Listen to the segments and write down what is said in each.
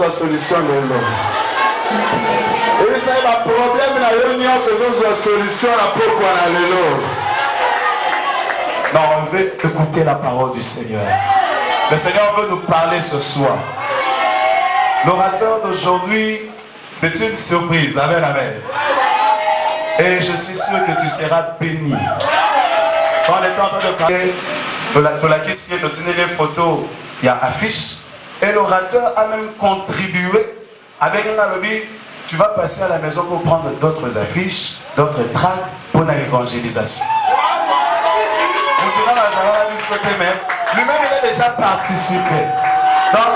Solution de l'homme. Et ça va problème la réunion c'est une solution à pourquoi on a l'homme. Non, on veut écouter la parole du Seigneur. Le Seigneur veut nous parler ce soir. L'orateur d'aujourd'hui, c'est une surprise. Amen, amen. Et je suis sûr que tu seras béni. Quand on est en train de parler de la question de tenir les photos, il y a affiche. Et l'orateur a même contribué avec un lobby. Tu vas passer à la maison pour prendre d'autres affiches, d'autres tracts pour l'évangélisation. Lui-même, il a déjà participé. Donc,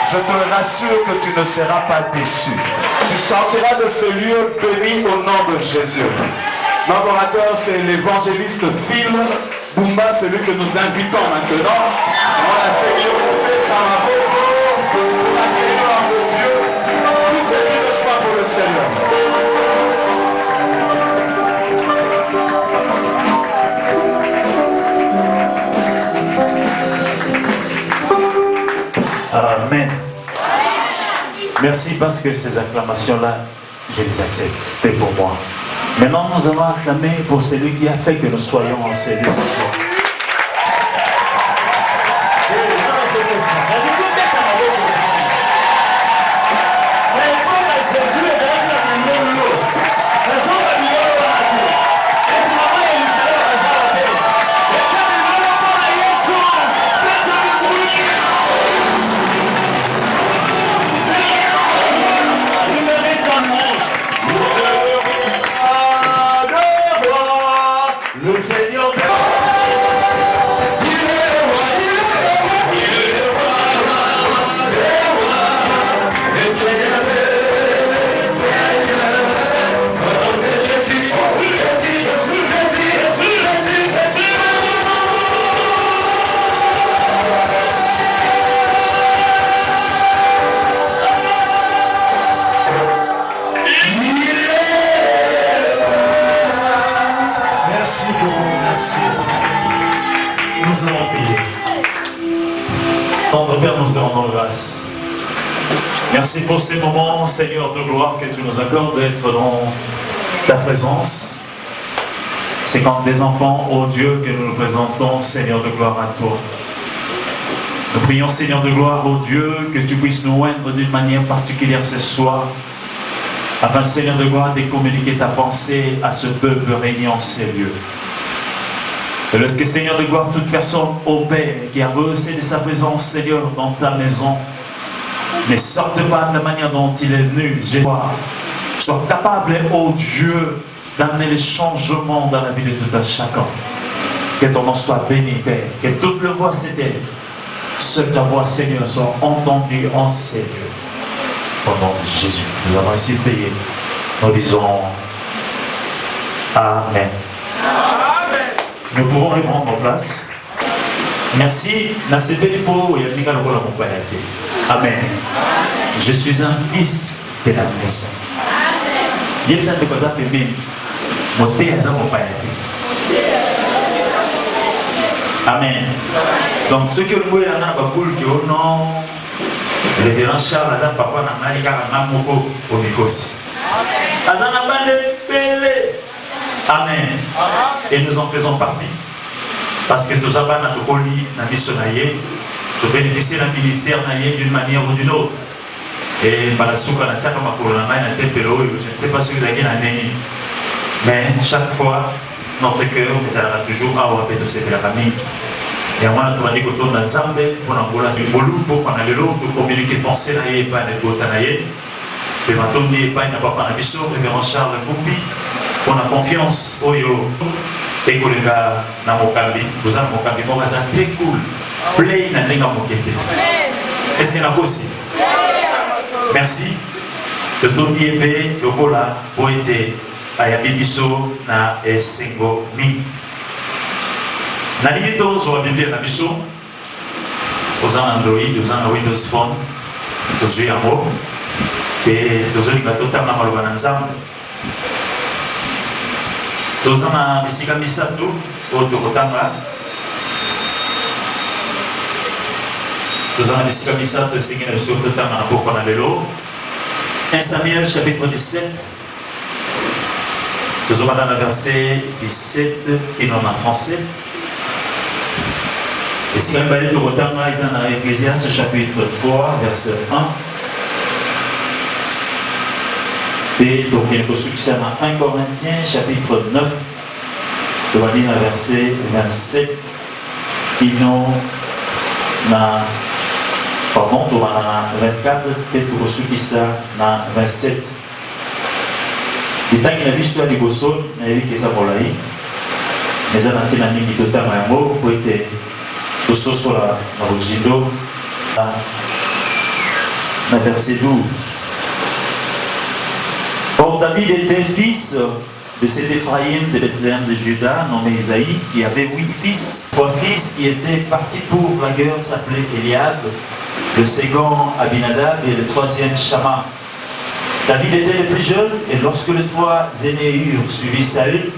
je te rassure que tu ne seras pas déçu. Tu sortiras de ce lieu béni au nom de Jésus. Notre orateur, c'est l'évangéliste Phil Bumba, celui que nous invitons maintenant. Voilà, Seigneur, pour accueillir en Dieu tout ce qui est choix pour le Seigneur. Amen. Merci parce que ces acclamations-là, je les accepte. C'était pour moi. Maintenant, nous allons acclamer pour celui qui a fait que nous soyons en ce lieu ce soir. Nous allons prier. Tendre Père, nous te rendons grâce. Merci pour ces moments, Seigneur de gloire, que tu nous accordes d'être dans ta présence. C'est quand des enfants, ô Dieu, que nous nous présentons, Seigneur de gloire, à toi. Nous prions, Seigneur de gloire, ô Dieu, que tu puisses nous oindre d'une manière particulière ce soir, afin, Seigneur de gloire, de communiquer ta pensée à ce peuple réuni en ces lieux. Et lorsque, Seigneur de gloire, toute personne, ô Père, qui a rehaussé de sa présence, Seigneur, dans ta maison, ne sorte pas de la manière dont il est venu, sois capable, ô Dieu, d'amener les changements dans la vie de tout un chacun. Que ton nom soit béni, Père, que toute le voix s'étaise. Seule ta voix, Seigneur, soit entendue en ces lieux. Au nom de Jésus, nous avons ici prié. Nous disons Amen. Amen. Nous pouvons reprendre nos places. Merci. Amen. Je suis un fils de la maison. Amen. Donc, ceux qui ont le non, le révérend Charles, Azan Papa Namaïka, Namoko, Omikosi. Azan Abande Pele. Amen. Et nous en faisons partie. Parce que nous avons notre colis, notre mission, de bénéficier d'un ministère d'une manière ou d'une autre. Et par la soupe, je ne sais pas si vous avez un ennemi. Mais chaque fois, notre cœur nous allera toujours à Ouabet de la famille. Et on a trouvé que dans Zambé, pour Angola, c'est Bolou, pour qu'on a l'autre, pour communiquer, penser à y pas de Gotanaye. Et maintenant, il n'y a pas de mission, révérend Charles Koupi, on a confiance au yo. Et que les gars, dans Mokambi, vous avez Mokambi, mon gars, très cool. Play na lenga mokete. Et c'est là aussi. Merci. De tout DP, le Gola, pour être à Yabibiso, na Esengo Ming. Na limite aux ordinateurs na biso aux Android, aux Windows Phone, tous les amours et tous les gâteaux tama malobana ensemble. Tous na bisika misatu au tokotanga. Tous na bisika misatu singina biso tokotanga na poko na lelo. 1 Samuel chapitre 17. Tous dans le verset 17 qui nous a 37. Et si vous allez au temps, ils sont dans Ecclésiaste chapitre 3, verset 1. Et donc, il y a dans 1 Corinthiens chapitre 9, de le verset 27. Ils n'ont pardon, dans 24, et pour ceux qui sont dans 27. Et tant qu'il y a vu sur les bossons, il y a vu que ça va aller. Mais ça n'a pas été un minute de temps à un mot pour être. Sur la verset 12. Or David était fils de cet Éphraïm de Bethléem de Juda, nommé Isaïe, qui avait 8 fils. 3 fils qui étaient partis pour la guerre s'appelaient Eliab, le second Abinadab et le troisième Shama. David était le plus jeune, et lorsque les 3 aînés eurent suivi Saül,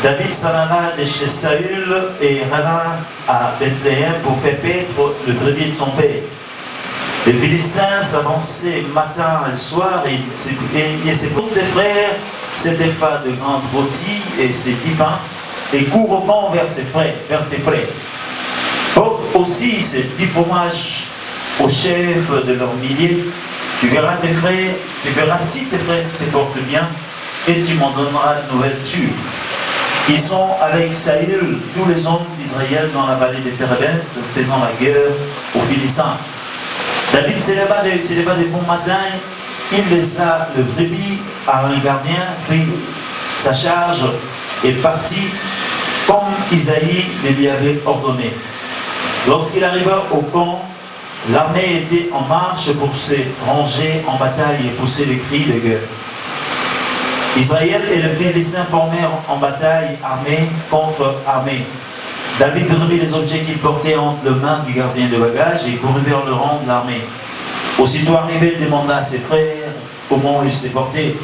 David s'en alla de chez Saül et revint à Bethléem pour faire paître le brebis de son père. Les Philistins s'avançaient matin et soir et ses pauvres frères s'étaient fait de grandes rôties et ses petits pains et courent vers ses frères, vers tes frères. Porte aussi ces petits fromages au chef de leurs milliers. Tu verras tes frères, tu verras si tes frères se portent bien et tu m'en donneras de nouvelles sûres. Ils sont avec Saül, tous les hommes d'Israël dans la vallée des Térébintes, faisant la guerre aux Philistins. David s'éleva de bon matin, il laissa le brebis à un gardien, prit sa charge et partit comme Isaïe le lui avait ordonné. Lorsqu'il arriva au camp, l'armée était en marche pour se ranger en bataille et pousser le cri de guerre. Israël et les Philistins formèrent en bataille armée contre armée. David remit les objets qu'il portait entre les mains du gardien de bagages et courut vers le rang de l'armée. Aussitôt arrivé, il demanda à ses frères comment ils s'est portés.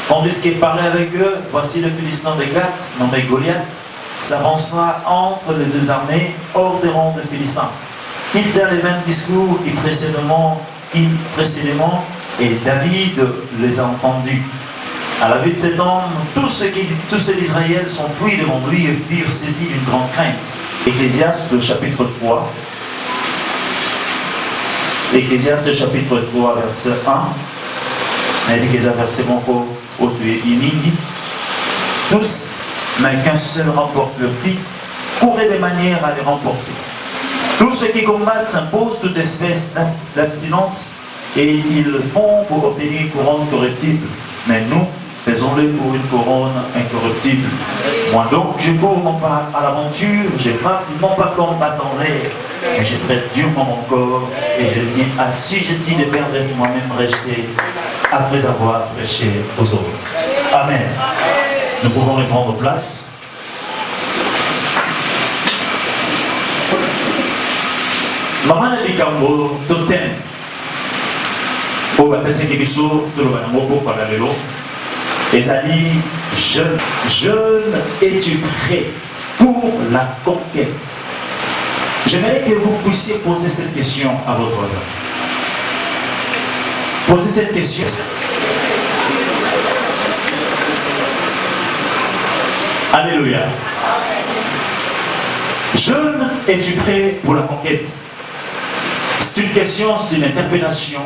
Tandis qu'il parlait avec eux, voici le Philistin de Gath, nommé Goliath, s'avança entre les deux armées, hors des rangs de Philistins. Il tint les mêmes discours qui précédemment Et David les a entendus. À la vue de cet homme, tous ceux d'Israël s'enfuirent devant lui et furent saisis d'une grande crainte. Ecclésiaste chapitre 3. Ecclésiaste chapitre 3, verset 1. Ecclésiaste verset monko au Iningi. Tous, mais qu'un seul remporte le prix, trouver des manières à les remporter. Tous ceux qui combattent s'imposent toute espèce d'abstinence et ils le font pour obtenir une couronne corruptible. Mais nous, faisons-le pour une couronne incorruptible. Moi donc, je cours non pas à l'aventure, je frappe non pas comme battant l'air, mais je traite durement mon corps et je le tiens assujetti de perdre moi-même rejeté après avoir prêché aux autres. Amen. Nous pouvons reprendre place. Maman a dit qu'en totem, pour la personne qui est sur le banamo pour la vélo, et ça dit jeune, es-tu prêt pour la conquête? J'aimerais que vous puissiez poser cette question à votre voisin. Posez cette question. Alléluia. Jeune, es-tu prêt pour la conquête? C'est une question, c'est une interpellation.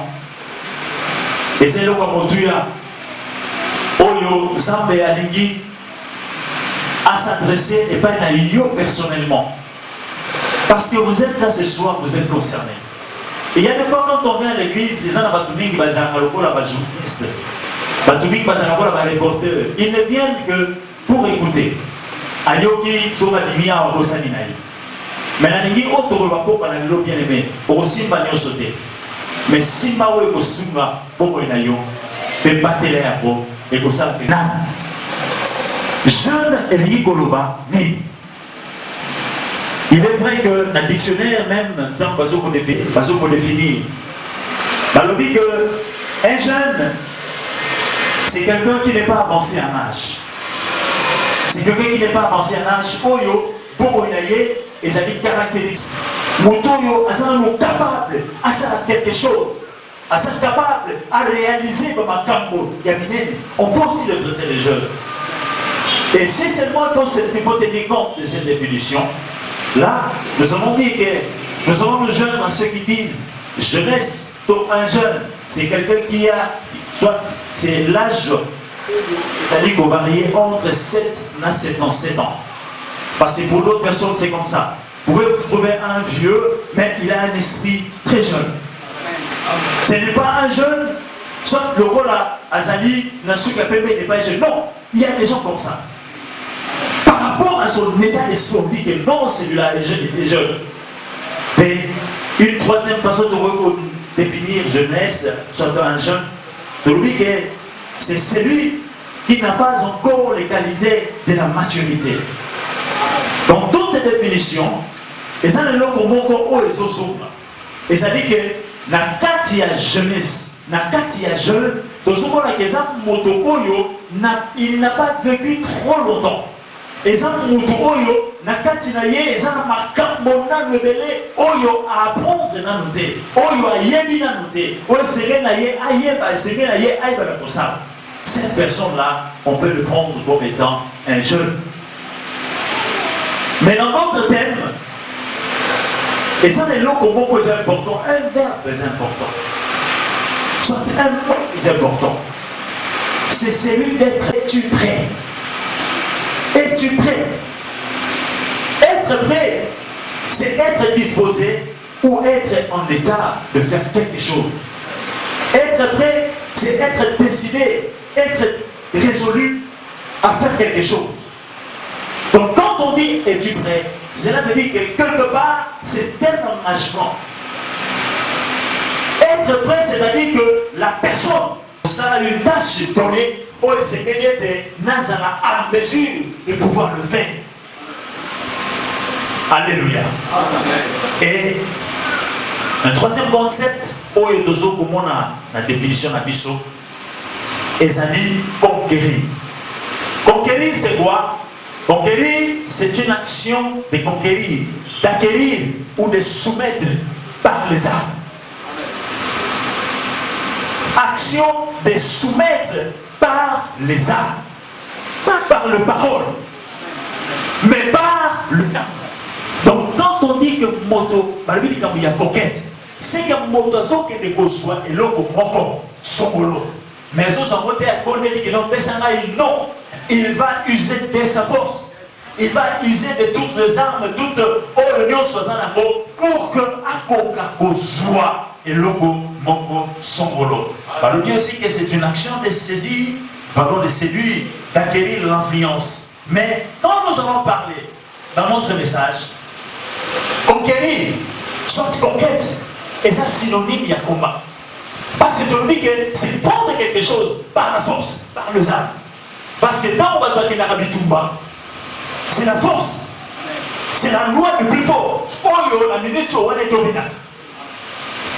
Et c'est le Wamotuya. Oyo, Zambe Alingi, à s'adresser et pas à yo personnellement. Parce que vous êtes là ce soir, vous êtes concernés. Et il y a des fois quand on vient à l'église, les gens n'ont pas tout mis, journaliste, ils ne viennent que pour écouter. Ayoki, Sobadimia, Osaninaï. Mais la ligne autre repos dans le bien aimé, au Simba n'y sauté. Mais Simba ou au Simba, pour un ayon, peut battre les arbres et pour ça, jeune Elie Koloba, mais il est vrai que dans le dictionnaire, même dans Bazo pour définir, dans le dit qu'un jeune, c'est quelqu'un qui n'est pas avancé en âge. C'est quelqu'un qui n'est pas avancé en âge. Oyo, pour un aïe, et ça dit caractéristique. Motoyo, à ça, capable à faire quelque chose, à ça capable à réaliser comme un campo. On peut aussi le traiter les jeunes. Et c'est seulement quand il faut tenir compte de cette définition. Là, nous avons dit que nous avons le jeune dans ceux qui disent jeunesse, donc un jeune, c'est quelqu'un qui a, soit c'est l'âge, c'est-à-dire qu'on varie entre 7 et 77 ans. Parce que pour d'autres personnes, c'est comme ça. Vous pouvez trouver un vieux, mais il a un esprit très jeune. Ce n'est pas un jeune, soit le rôle à Azali, n'est pas jeune. Non, il y a des gens comme ça. Par rapport à son état d'esprit, on dit que non, celui-là est jeune. Mais une troisième façon de définir jeunesse, soit un jeune, de lui que c'est celui qui n'a pas encore les qualités de la maturité. Dans toutes ces définitions, et ça c'est le mot et et ça dit que na kati ya jeunesse, na kati ya jeune, il n'a pas vécu trop longtemps. Et ça oyo na kati na ye, ça na makambo na lebele oyo a apprendre na noter, oyo a yebi na noter, oyo sege na ye ayeba, sege na ye ayeba na kosa. Cette personne-là, on peut le prendre comme étant un jeune. Mais dans notre thème, et ça c'est le mot plus important, un verbe plus important, soit un mot plus important, c'est celui d'être. Es-tu prêt? Es-tu prêt? Être prêt, c'est être disposé ou être en état de faire quelque chose. Être prêt, c'est être décidé, être résolu à faire quelque chose. Donc quand on dit es-tu prêt, cela veut dire que quelque part c'est un engagement. Être prêt, c'est-à-dire que la personne, ça a une tâche donnée, où c'est qu'elle était en mesure de pouvoir le faire. Alléluia. Et un troisième concept, où il y a la définition de Bisso, et ça dit conquérir. Conquérir, c'est quoi? Conquérir, c'est une action de conquérir, d'acquérir ou de soumettre par les armes. action de soumettre par les âmes. Pas par le parole, mais par les âmes. Donc quand on dit que moto, il y a coquette, c'est que moto qui est soit et l'autre moko, songolo. Mais non, il va user de sa force. Il va user de toutes les armes, toutes les pour que Akoka soit et logo moko songolo. On dit aussi que c'est une action de saisir, de séduire, d'acquérir l'influence. Mais quand nous allons parler dans notre message, conquérir, soit conquête, et ça synonyme de combat. Parce que tu dis que c'est prendre quelque chose par la force, par les armes. Parce que quand on va battre l'Arabitumba, c'est la force, c'est la loi du plus fort.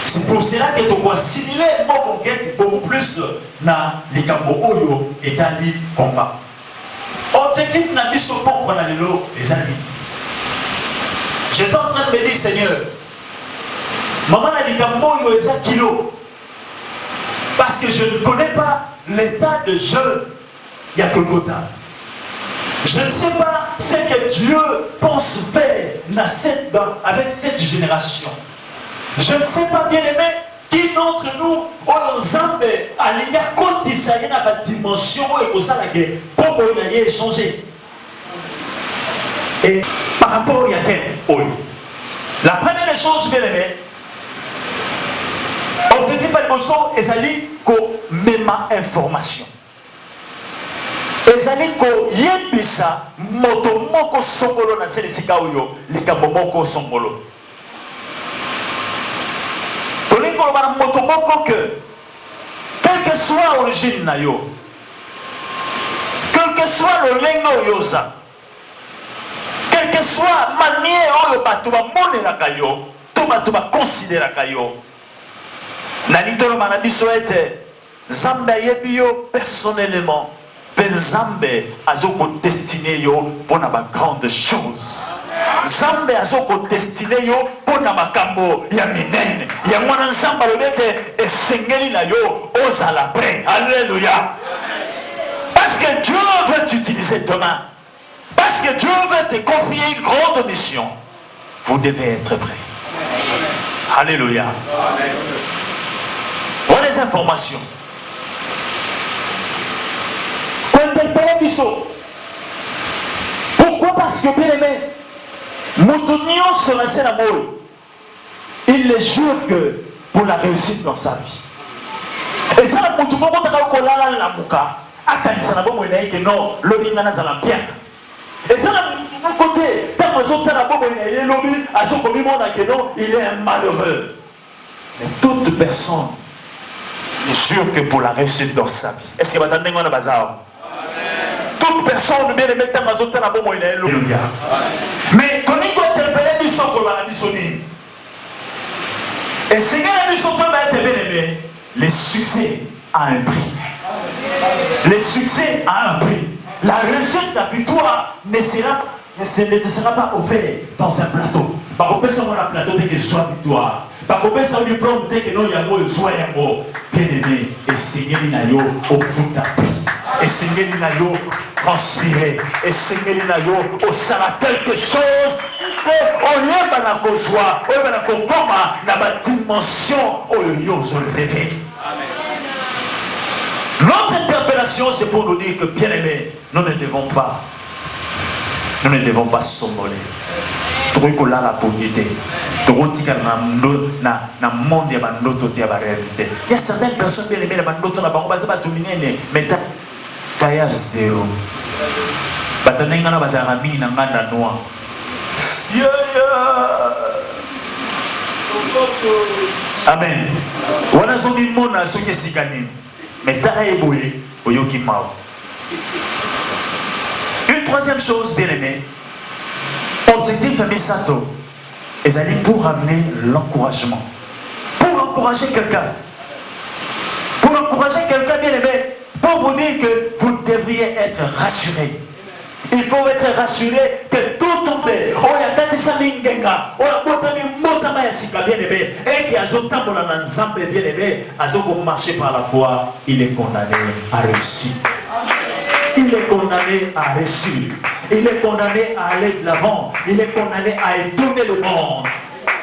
C'est pour cela que tu dois assimiler mon conquête beaucoup plus dans les cambo oyo et dans les combats. Objectif n'a pas sur pour les amis. J'étais en train de me dire, Seigneur, maman a dit cambo oyo et kilo. Parce que je ne connais pas l'état de jeûne Golgotha. Je ne sais pas ce que Dieu pense faire avec cette génération. Je ne sais pas, bien aimé, qui d'entre nous, ensemble, il y a une dimension et ça pour échanger. Et par rapport à quel la première des choses, bien aimé, objectif d'émotion, ezali ko mema information. Ezali ko yebisa moto moko songolo na sele sika oyo likambo moko songolo. Tolingo bana moto moko que quelle que soit l'origine na yo, quel que soit le lengo yoza, quelle que soit manière oyo bato ba monela kayo, to bato ba considéra kayo. Nanitolo manabiso ete Zambe ayebi yo personnellement, pe Zambe azoko destiné yo pour na ba grande chose. Zambe azoko destiné yo pour na makambo ya minene. Ya mwana Nzamba lobete esengeli na yo ozala prêt. Alléluia. Parce que Dieu veut t'utiliser demain. Parce que Dieu veut te confier une grande mission. Vous devez être prêts. Alléluia. Voilà les informations. Pourquoi? Parce que bien aimé, Moutonion se laisse la molle. Il le jure que pour la réussite dans sa vie. Et ça, la Moutonion, quand on a la mouka, que non, le lingana za la pierre. Et ça, la côté, tant que on a il est un malheureux. Mais toute personne jure que pour la réussite dans sa vie. Est-ce que vous avez un bazar? Toute personne bien aimée dans sa vie. Alléluia. Mais quand il faut interpeller du sang pour la dissonner. Et Seigneur la mission va être bien aimé. Le succès a un prix. Le succès a un prix. La réussite, la victoire ne sera pas offerte dans un plateau. Par contre, ça va plateau dès que soit victoire. Par contre, ça va lui prendre dès que non, il y a mot, soit un mot. Bien aimé, et Seigneur Linayo au foot à prix. Et Seigneur Linayo transpirer. Et Seigneur Linayo au sera quelque chose. On y va la causoie, on y va la cocoma, dans la dimension où il y a un réveil. Notre interpellation, c'est pour nous dire que, bien aimé, nous ne devons pas somnoler. Il y a certaines personnes bien aimées, mais Kaya zéro. Amen. Wana zomi mona soke sikani. Mais tara eboye oyoki mao. Une troisième chose, bien aimé, objectif Misato, ils allaient pour amener l'encouragement. Pour encourager quelqu'un. Pour encourager quelqu'un, bien aimé, pour vous dire que vous devriez être rassuré. Il faut être rassuré que tout tombe. Oh, il y a tati salingenga. Oh, il y a motama ya sika bien aimé, et qui a zotambola na nzambe bien aimé, a zoko marcher par la foi, il est condamné à réussir. Il est condamné à réussir. Il est condamné à aller de l'avant. Il est condamné à étonner le monde.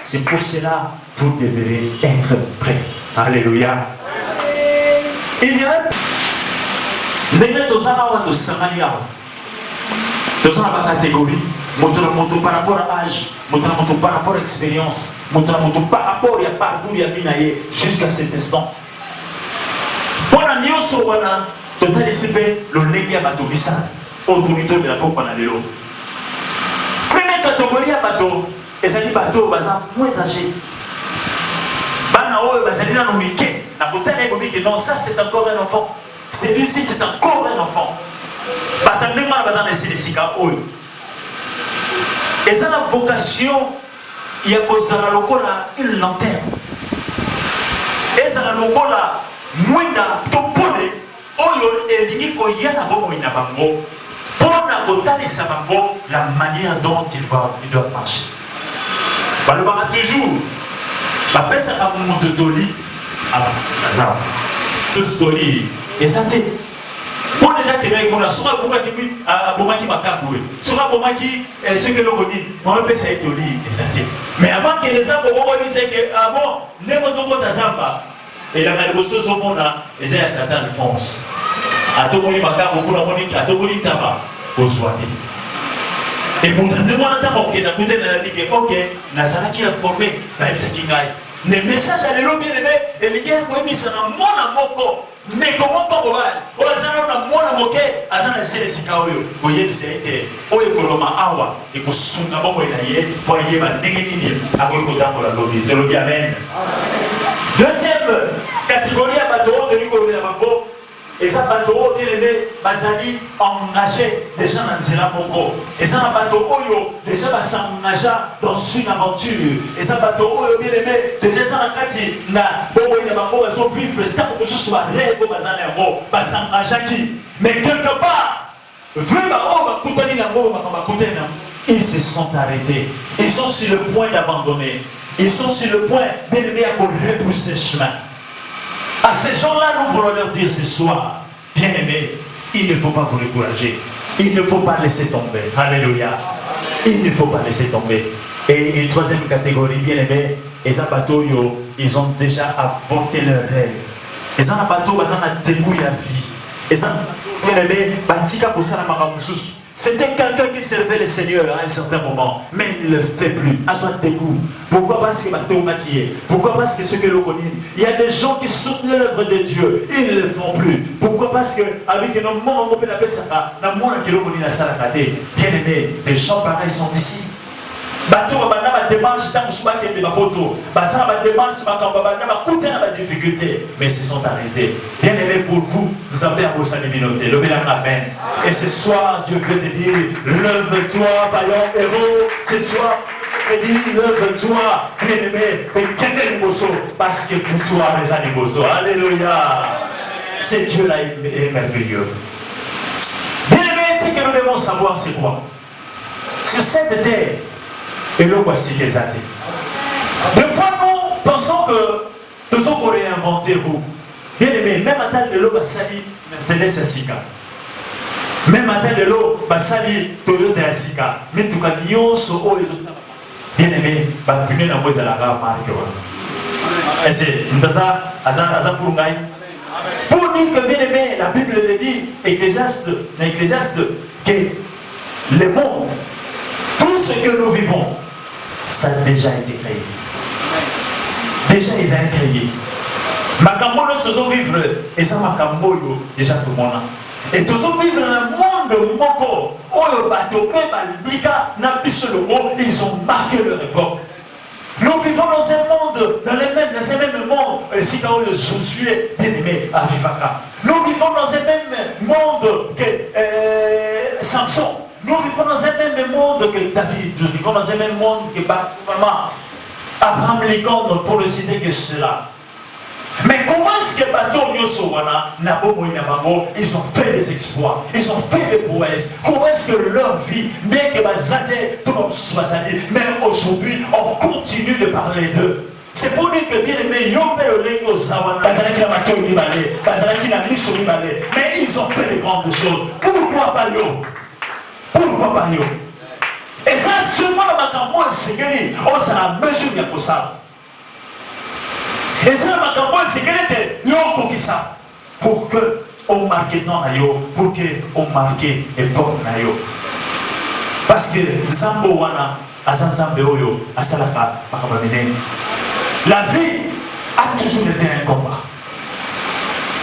C'est pour cela que vous devrez être prêts. Alléluia. Il y a deux catégories. Par rapport à l'âge, par rapport à l'expérience, par rapport à parcours jusqu'à cet instant. Pour la le négé à bateau, autorité de la coupe en allélo. Première catégorie à bateau, et ça dit bateau, moins âgé. Non, ça c'est encore un enfant. Celui-ci c'est encore un enfant. Et ça la vocation, il y a une lanterne. Et ça la locola, moinda, topone, oyo, elingi koyana bomo inabango, pour la manière dont il doit marcher. Balobara toujours, la personne a mon de toli, avant, tout toli, et ça t'est. Pour déjà que les gens soient bomaki à bomaki makaboué, soient bomaki ce que l'on dit, on peut ça être toli, exactement. Mais avant que les gens disent que ah bon, les gens sont zamba, et la révolution sont bonnes, les gens attendent le fonce. À tout le monde makabou pour la monique, à tout le monde tabac, pour soigner. Et pour nous demander d'abord que la coudée n'a dit que ok, Nazara qui a formé, même ce qui gagne. Les messages à l'élo bien aimé, et les gars qui ont mis ça dans mon amoko. Mais comment on va on a mon moqué à ça c'est les sikaoyo voyez c'est été o ekoloma awa et ko sunga boko inaye pour yeba négénie à ko ko la lobby de lobby amen. Deuxième catégorie à bateau de l'Ugola Mambo et ça bateau bien aimé bazali engagé déjà dans zela moko et ça bateau oyo déjà va s'engager dans une aventure et ça bateau oyo bien aimé déjà ça na kati na bobo ina mambo va vivre tant que ce soit rêve bazali ngo va s'engager qui mais quelque part veut ba o ba kutani na ngo ba kutena ils se sont arrêtés, ils sont sur le point d'abandonner, ils sont sur le point bien aimé à repousser le chemin. À ces gens-là, nous voulons leur dire ce soir, bien aimés, il ne faut pas vous décourager. Il ne faut pas laisser tomber. Alléluia. Il ne faut pas laisser tomber. Et une troisième catégorie, bien aimés, les abatos, ils ont déjà avorté leur rêve. Les abatos, ils ont débouillé la vie. Les bien aimés, c'était quelqu'un qui servait le Seigneur à un certain moment, mais il ne le fait plus. À son dégoût. Pourquoi? Parce que pourquoi? Parce que ce que l'on connaît, il y a des gens qui soutenaient l'œuvre de Dieu, ils ne le font plus. Pourquoi? Parce que avec nos moments, on peut appeler ça, bien aimé, les gens pareils sont ici. Bateau va démarche dans le de bateau. Basana va démarche va difficulté, mais ils se sont arrêtés. Bien aimé pour vous, vous avez un beau salut minauté. Le bien amen. Et ce soir, Dieu veut te dire, lève-toi, vaillant héros. Ce soir, te dit, lève-toi, bien aimé, et quel parce que pour toi, les animaux. Alléluia. C'est Dieu là est merveilleux. Bien aimé, ce que nous devons savoir, c'est quoi? Sur cette terre, et le voici les athées. Des fois, nous pensons que nous sommes réinventés. Bien aimé, même à tel de l'eau, Bassali, Mercedes Sika. Même à tel de l'eau, Bassali, Toyota Sika. Mais tout cas, Nyon, Soho, bien aimé, Bapuné, la voix de la marque. Et c'est Aza pour Ngaï. Pour dire que, bien aimé, la Bible le dit, Ecclésiaste, que le monde, tout ce que nous vivons, ça a déjà été créé. Déjà, ils ont créé. Makambo, nous faisons vivre, et ça, Makambo, déjà tout le monde. Et nous faisons vivre dans le monde moko. Ils ont marqué leur époque. Nous vivons dans un monde, dans un même monde, si dans le Josué, bien aimé, à Vivaka. Nous vivons dans un même monde que Samson. Nous vivons dans un même monde que David, nous vivons dans un même monde que Abraham Lincoln, pour ne citer que cela. Mais comment est-ce que bateau Nyosowana, Nabomo et Nabango, ils ont fait des exploits, ils ont fait des prouesses? Comment est-ce que leur vie, mais que Bazate, tout le monde se soit dit, même aujourd'hui, on continue de parler d'eux? C'est pour dire que bien aimé, mais ils ont fait de grandes choses. Pourquoi pas yo? Pourquoi pas yo? Et ça, seulement dans ma Seigneur, on s'en a mesure pour ça. Et ça, c'est ça pour que on marque dans yo, pour que on marque époque na yo. Parce que Zambo wana azanzambe oyo asalaka bakabamene. La vie a toujours été un combat.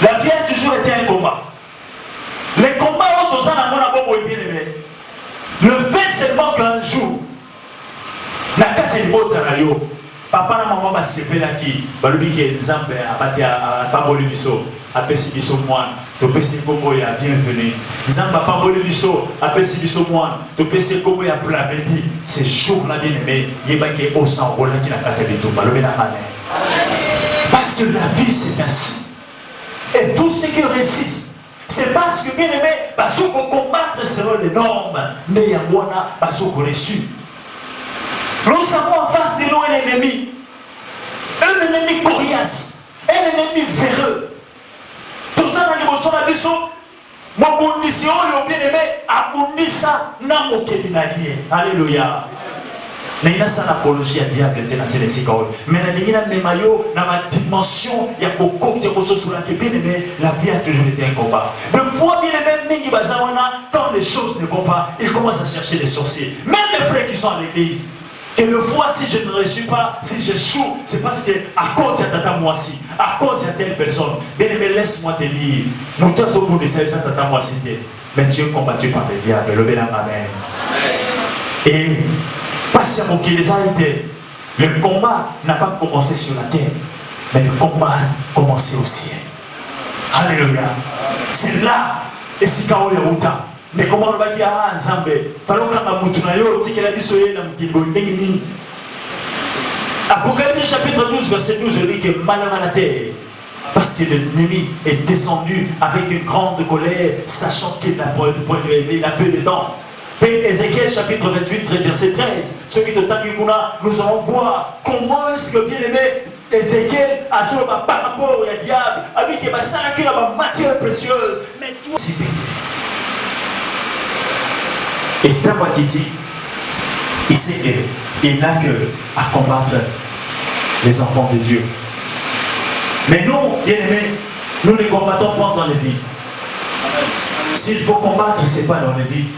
La vie a toujours été un combat. Les combats où tous en amont bon bien aimé. Le fait seulement qu'un jour, na kase libota na yo. Papa na maman va sepela qui balobi ke Nzambe abati a pamboli biso apesi biso mwana to pesi kombo ya bienvenue. Nzambe pamboli biso apesi biso mwana to pesi kombo ya plamedi. Ce jour là bien aimé yeba ke au sang rola qui na kase bitu balobi na amen. Parce que la vie c'est ainsi. Et tout ce qui réussissent c'est parce que bien aimé baso ko combattre selon les normes mais ya mwana baso ko reçu. Nous avons en face de nous un ennemi coriace, un ennemi véreux. Tout ça dans l'émotion de Bisso, mon mission, bien aimé, abondissa n'a aucun naïe. Alléluia. Mais il y a ça l'apologie à diable était dans ces sigares. Mais il y a des maillots dans ma dimension, il y a beaucoup de choses sur la bien aimé, la vie a toujours été un combat. De fois bien aimé, quand les choses ne vont pas, ils commencent à chercher des sorciers. Même les frères qui sont à l'église. Et le fois, si je ne reçus pas, si j'échoue, c'est parce que à cause de tata moi-ci, à cause de telle personne, bien aimé, laisse-moi te dire, nous tous au bout de cette tata moi-ci, mais tu es combattu par le diable, le bénin amen. Et patiemment qu'il les a été, le combat n'a pas commencé sur la terre, mais le combat a commencé au ciel. Alléluia. C'est là, et si Kao est autant. Mais comment on va dire à Nzambe, parlons quand on a yo, c'est qu'elle a dit soyez dans le Kibo, Apocalypse chapitre 12, verset 12, je dis que malheur à la terre, parce que l'ennemi est descendu avec une grande colère, sachant qu'il n'a peu de temps. Et Ézéchiel chapitre 28, verset 13, ce qui te tangikuna, nous allons voir comment est-ce que bien aimé Ézéchiel a sur par rapport au diable, avec ma salaki la matière précieuse, mais tout si vite. Et Tabakiti, il sait qu'il n'a que à combattre les enfants de Dieu. Mais nous, bien aimés, nous ne combattons pas dans les vides. S'il faut combattre, ce n'est pas dans les vides.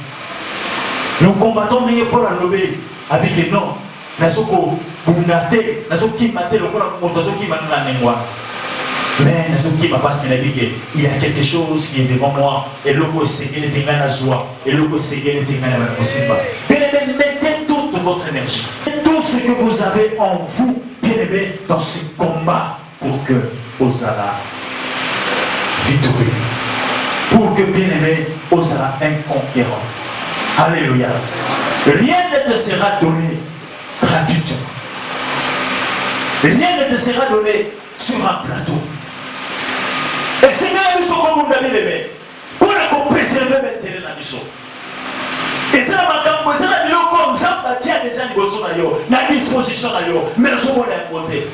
Nous combattons pour la lobby. Avec non, Nasoko, Bounate, Nasoki Mate, le Motosoki Mananengwa. Mais Nasoki m'a pas dit il y a quelque chose qui est devant moi. Et l'eau c'est qu'il était à la joie. Et l'eau c'est qu'il était à la possible. Bien aimé, mettez toute votre énergie. Tout ce que vous avez en vous, bien aimé, dans ce combat pour que Osala victorieux. Pour que bien aimé, Osala un conquérant. Alléluia. Rien ne te sera donné gratuitement. Rien ne te sera donné sur un plateau. Et Seigneur a dit ce qu'on vous a dit, pour la préserver maintenant la mission. Et c'est la makambo, c'est la mission qu'on s'appâtit déjà la disposition, mais nous sommes à côté.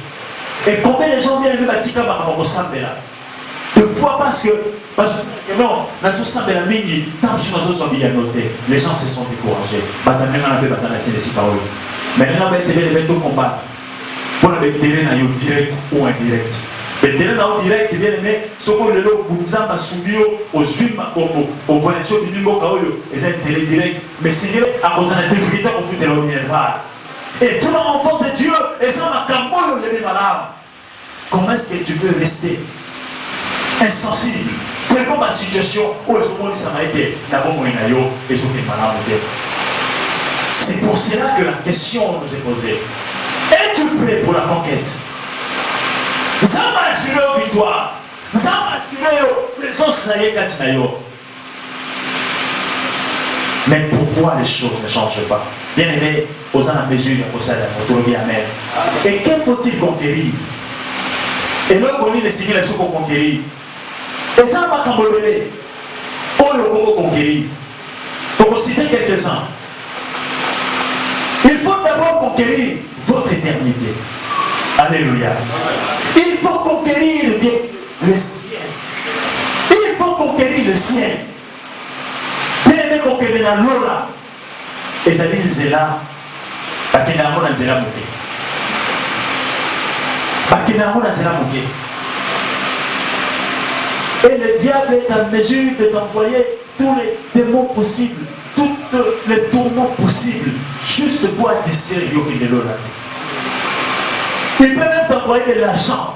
Et combien de gens viennent de bâtir comme un sambe là? Deux fois parce que non, dans ce sambe là, mingi, tant que nous sommes bien notés, les gens se sont découragés. Maintenant, on a fait bâtir la CNC parole. Maintenant, on va être combattre. Pour la télé direct ou indirect. Le télé direct, bien aimé, ce qu'on le lot, vous avez soumis aux huiles, aux voyages du niveau, et c'est télé direct. Mais Seigneur, à cause de la difficulté, on fait de l'univers. Et tout l'enfant de Dieu, et ça m'a camboyé, il y a des malades. Comment est-ce que tu peux rester insensible? Quelle est ma situation où est-ce que ça m'a été? D'abord, moi, et je suis malade. C'est pour cela que la question nous est posée. Es-tu prêt pour la conquête? Ça m'a assuré aux victoires. Ça m'a assuré aux présence. Mais pourquoi les choses ne changent pas? Bien aimé, aux en mesure de posséder notre bien amen. Et que faut-il conquérir? Et là, on les signes là-dessus pour conquérir. Et ça, on va cambolé. On le conquérir. Pour citer quelques-uns. Il faut d'abord conquérir votre éternité. Alléluia. Il faut conquérir le ciel. Il faut conquérir le ciel. Bien-aimé conquérir la Lola. Et ça dit, c'est là. Et le diable est en mesure de t'envoyer tous les démons possibles, tous les tourments possibles, juste pour additionner le Lola. Il peut même t'envoyer de l'argent.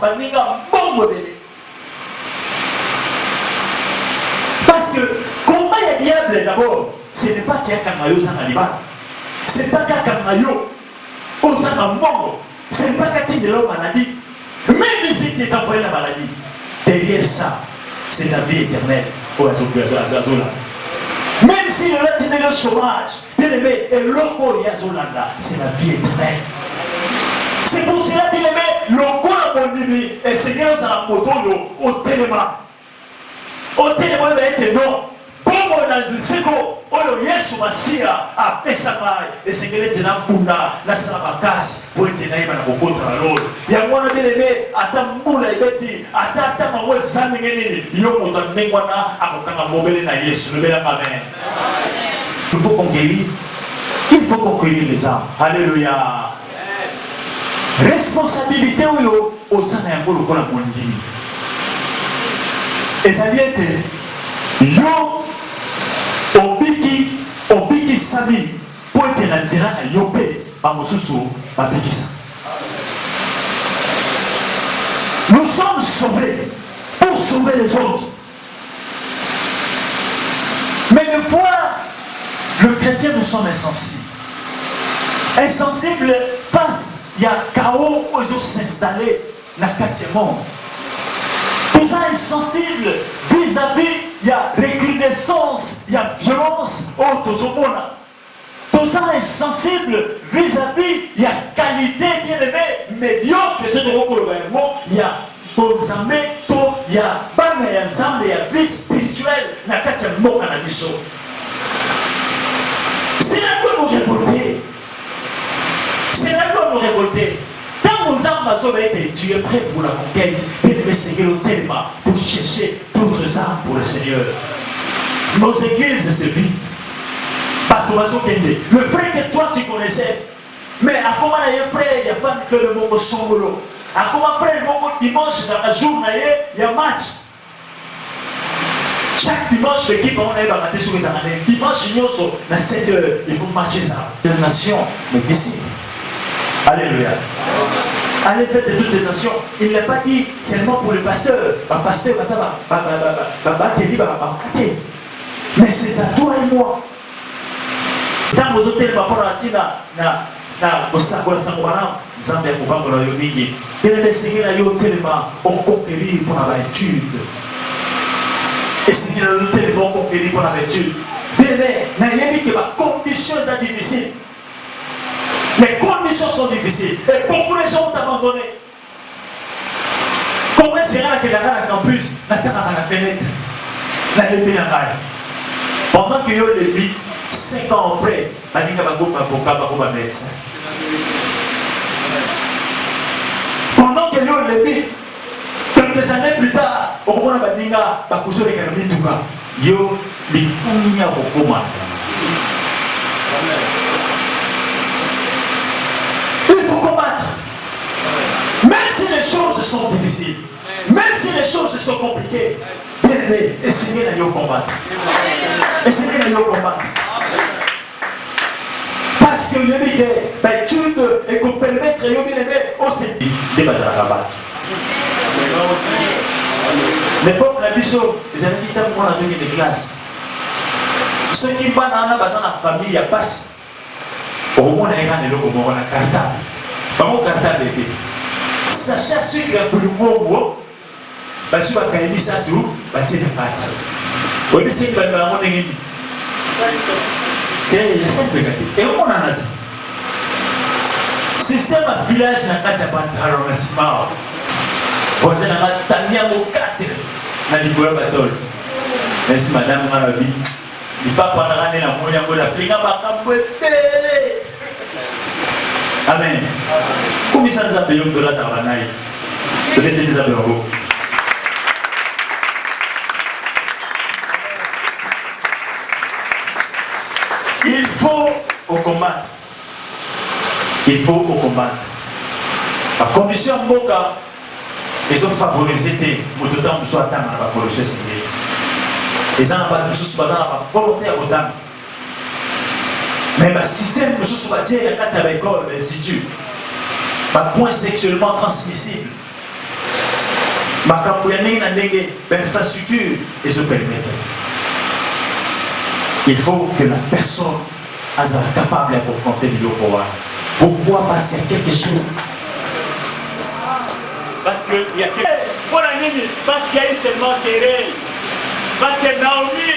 Parce que, comment il y a diable d'abord, ce n'est pas qu'il y a Kamayo sans animal. Ce n'est pas qu'il y a Kamayo au sans monde. Ce n'est pas qu'il y a de la maladie. Même si tu es envoyé la maladie, derrière ça, c'est la vie éternelle. Même si le là, le chômage, bien aimé, et l'oko yazolanda, c'est la vie éternelle. C'est pour cela, bien aimé, l'oko la bonne et Seigneur dans la moto au téléma. Au téléma, il va être non. Bon, on a le séco, on a yesu masia, à Pessamay, et Seigneur est dans Puna, la Salabakas, pour être naïf à la contre l'autre. Il y a moi, bien aimé, à ta moula et bêti, à ta maman, Zamingeni, Yomo, dans Nengwana, à Kokanga Mobile, na Yesu, le Béla Amen. Il faut conquérir. Il faut conquérir les âmes. Alléluia. Responsabilité aux âmes pour le coup la mondini. Et ça vient être yo obiki sami pour être dans zira na yopé ba mosusu ba bikisa. Nous sommes sauvés pour sauver les autres. Mais une fois le chrétien, nous sommes insensibles. Insensibles face, il y a chaos où ils ont s'installer dans le quatrième monde. Tout ça insensible vis-à-vis, il y a recrudescence, il y a violence au monde. Tout ça insensible vis-à-vis, il y a qualité bien aimée, médiocre, c'est de gouvernement, il y a il y a il y a vie spirituelle dans le quatrième monde. C'est là que nous révolter. C'est là que nous révolter. Quand nos âmes ont été tuées, prêts pour la conquête, et de Seigneur tellement pour chercher d'autres âmes pour le Seigneur. Nos églises se vident. Le frère que toi tu connaissais, mais à comment il y a un frère, il y a une femme que le monde songolo. À comment frère, le dimanche, dans la journée, il y a un match. Chaque dimanche, l'équipe on a raté sur les années. Dimanche, dans 7 heures, il faut marcher ça. La nation, mais disciples. Alléluia. Allez, faites de toutes les nations. Il n'a pas dit seulement pour le pasteur. Le pasteur, mais c'est à toi et moi. Dans vos hôtels, Zambia Kubamba na Yomingi. Il y a des seigneurs qui ont tellement conquérir pour la étude. Et seigneurs qui ont tellement conquérir pour la étude. Mais il y a des conditions difficiles. Les conditions sont difficiles. Et beaucoup de gens ont abandonné. Comment sera-t-il que la campus, la terre à la fenêtre, la débit la caille. Pendant que yo débit, 5 ans après, la ligne va beaucoup avocat, va médecin. Pendant que yo débit, quelques années plus tard, au moment où la ligne va coucher les carabines tout cas, yo l'ikunia beaucoup mal. Il faut combattre. Même si les choses sont difficiles, même si les choses sont compliquées, bien aimé, essayez d'aller au combattre. Essayez d'aller au combattre. Parce que l'étude et qu'on permettre de bien aimé, on s'est dit, des bases à rabattre. L'époque, la biseau, les années qui étaient dans une classe. Ceux qui vont dans la famille, il y a pas. Au moins, il y a un cartable. Comment cartable bébé? Sachez à ceux qui ont le mot, parce que quand il ça tout, bah tiens la patte. Au début, c'est que la maman est dit. Et on en a dit. Système à village n'a pas de patte à l'enracinement. voisin n'a tania au 4 na libola batol. Merci madame Marabi. Il pas pendant l'année la moya la plinga bakambo ebele. Amen. Combien ça nous a payé de la tabanai? Peut-être des abeurs. Il faut au combattre. Il faut au combattre. La condition mboka, ils ont favorisé des moutons soit atteint à la pollution sévère. Ils ont pas de sous la volonté à autant. Mais le système de sous la il y a quatre écoles, l'institut. Le point sexuellement transmissible. Ma campagne n'a négé l'infrastructure et se permettre. Il faut que la personne soit capable de confronter le pouvoir. Pourquoi? Parce qu'il y a quelque chose. Parce qu'il y a quelque chose. Parce qu'il y a eu seulement querelle. Parce que Naomi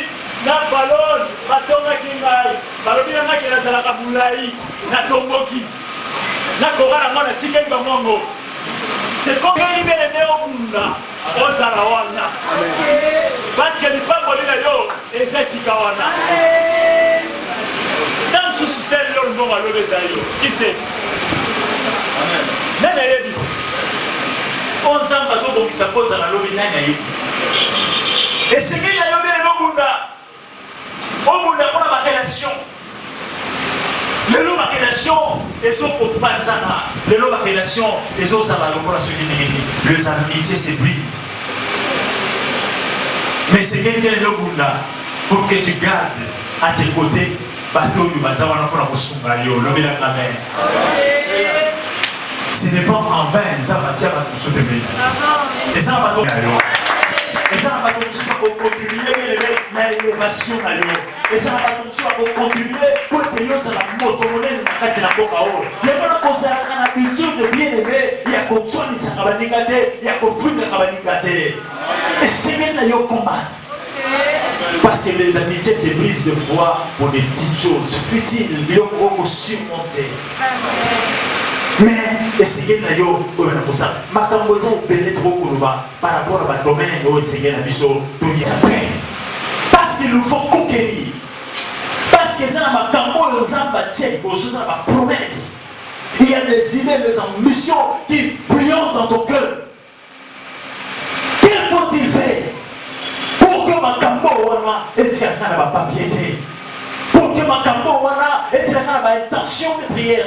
n'a pas l'on, Matonga Kingai, Balobi n'a pas la Zalaka Moulaï, n'a Tomboki, n'a Kora la Mona Tikel Bamongo. C'est comme il est né au Munda, au Zarawana. Parce que les femmes volent là-haut, et c'est Sikawana. Dans ce système, le nom à l'Obesaïo, qui c'est? Nanayebi. On s'en va sur qui s'appose à la lobby Nanayebi. Et c'est qu'il y a eu au Munda. Au Munda, on a ma relation. Les lots de relation, ils sont pour pas ça. Les lots de relation, ils sont ça pour la sécurité. Les amitiés se brisent. Mais c'est qu'il y a eu au Munda pour que tu gardes à tes côtés. Bateau du Bazawana pour la Kosungayo, le Béla la mer. Ce n'est pas en vain, ça va dire à tout ce pays. Et ça va pas et ça va continuer l'élévation. Et ça va continuer pour que nous ayons la motomone dans la Bokao. Les gens qui ont l'habitude de bien aimer, il y a qu'on soit les Sakabanigate, il y a qu'on fuit les Kabanigate. Et c'est bien d'ailleurs combattre. Parce que les amitiés se brisent de fois pour des petites choses futiles, il faut surmonter. Mais essayez d'ailleurs pour ça. Ma camboisa est belle trop pour nous par rapport à votre domaine où essayez la mission de y après. Parce qu'il nous faut conquérir. Parce que ça ma cambo ça va tirer pour ça ma promesse. Il y a des idées, des ambitions qui brillent dans ton cœur. Qu'il faut-il faire pour que ma cambo wana ait un papier? Pour que ma cambo wana ait une intention de prière?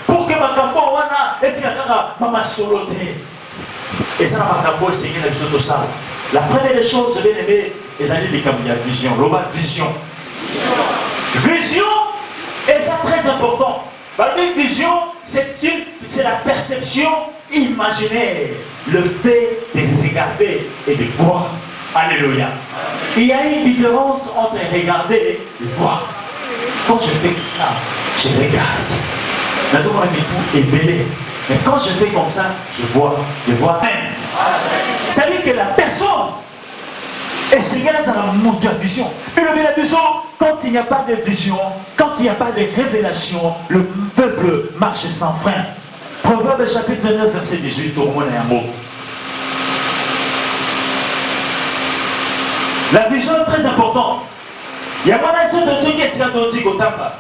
Pour que ma cambo wana ait ma soloté? Et ça ma cambo c'est une chose de ça. La première des choses, je vais aimer les années des cambios, vision, l'oba vision. Vision, et ça très important. La vision, c'est la perception imaginaire, le fait de regarder et de voir. Alléluia. Il y a une différence entre regarder et voir. Quand je fais ça, je regarde. La zone tout est belle. Mais quand je fais comme ça, je vois même. Ça veut dire que la personne est ségrève dans la montre de la vision. Et la vision, quand il n'y a pas de vision, quand il n'y a pas de révélation, le peuple marche sans frein. Proverbe chapitre 9, verset 18, au moins un mot. La vision est très importante. Il y a pas de trucs qui est dit au Tamba.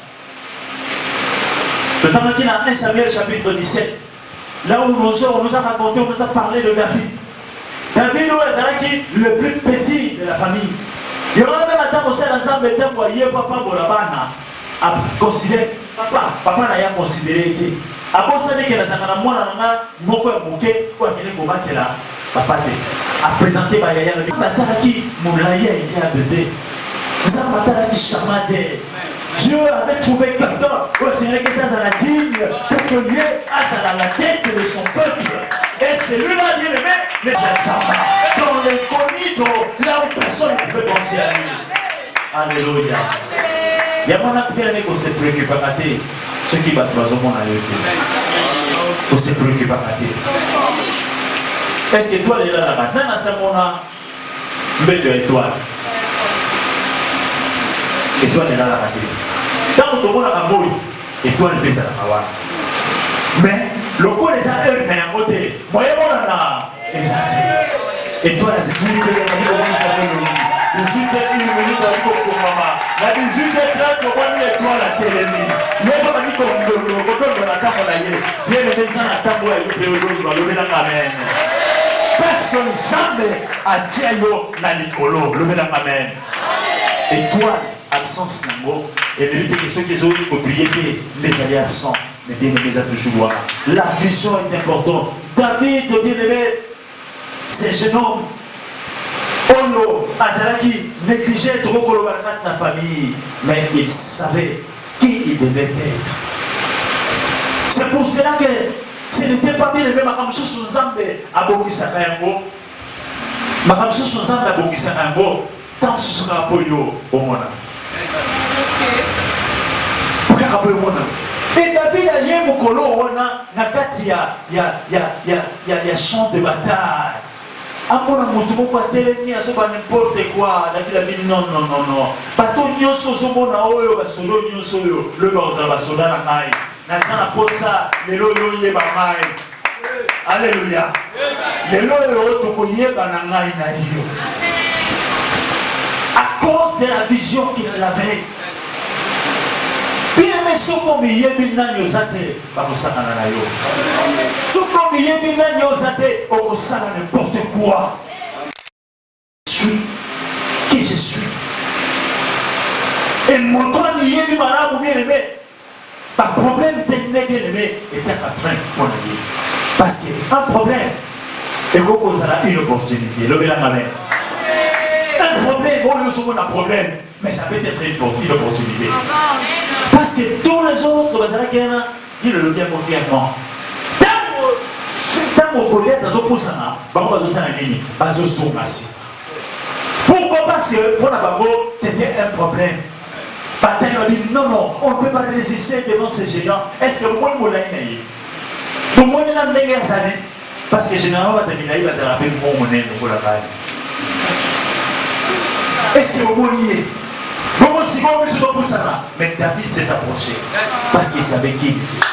Le Tamba qui a 1 Samuel chapitre 17. Là où on nous a raconté, on nous a parlé de David. David est le plus petit de la famille. Il y aura même un temps où c'est l'ensemble de temps où il y a papa Bolabana à considérer. Papa n'a rien considéré. Après ça, il y a un mois où il y a un bouquet où il y a un bouquet là. Papa a présenté Bayaya le Bataraki Moulaya et a bêté. Bataraki Chamade. Dieu avait trouvé quelqu'un où le Seigneur était dans la digne pour que Dieu à la tête de son peuple. Et celui-là, Dieu le met, mais c'est ça. Dans l'incognito, là où personne ne peut penser à lui. Alléluia. Il y a mon appel avec qu'on se préoccupe à rater. Ceux qui battent trois hommes en réalité. On se préoccupe à rater. Est-ce que toi, les là, maintenant, c'est mon âme, mais de étoile. Étoile est là, la raté. Tant que tu vois la mouille, étoile pèse à la mawa. Mais, le coup des affaires, mais à côté, moi, on a exact. Et toi, la 18 comment il s'appelle le 18 1 minute avec mon maman. La 18h30, on va toi la télémie. Il n'y a pas dit qu'on donne la table à l'aïe. Il y a les gens à table à l'aïe. Parce que le sang a Diayo na Nicolo, le bénin amen. Et toi, absence d'un mot, et de que ceux qui ont oublié les alliés absents, mais bien aimés à toujours. La vision est importante. David, bien aimé, c'est jeune homme. Ono, Azalaki, négligé trop pour la famille, mais il savait qui il devait être. C'est pour cela que ce n'était pas bien aimé, ma sur son zambe à Bokisa Kayango. Ma sur son zambe à Bokisa Kayango, tant que ce sera pour yo au Mona. Et David a lié mon colo, on a il y a champ de bataille. Amona mutumo kwa telemi asoba n'importe quoi David a dit non. Bato nyonso zomona oyo basolo nyonso oyo le baza basoda na ngai. Nazana posa lelo yo yeba ngai. Alléluia. Lelo yo tokoyeba na ngai na yo. À cause de la vision qu'il avait. Bien aimé, ce qu'on y est bien nyozate, bakosana na yo. Ce qu'on y est bien nyozate, okosana n'importe quoi. Je suis qui je suis. Et mon temps y est bien aimé. Par problème technique bien aimé, et tiens à fin pour la vie. Parce qu'un problème, et qu'on a une opportunité. Le bien aimé. Un problème, on a un problème, mais ça peut être une opportunité. Parce que tous les autres, ils le disent clairement. Dans mon collègue, pourquoi? Parce que pour la c'était un problème. Bataille a dit non, on ne peut pas résister devant ces géants. Est-ce que moi, je l'ai dit? Moi, je l'ai dit. Parce que généralement, il va se rappeler mon monnaie pour la balle. Est-ce que vous voyez? Mais David s'est approché parce qu'il savait qui il était.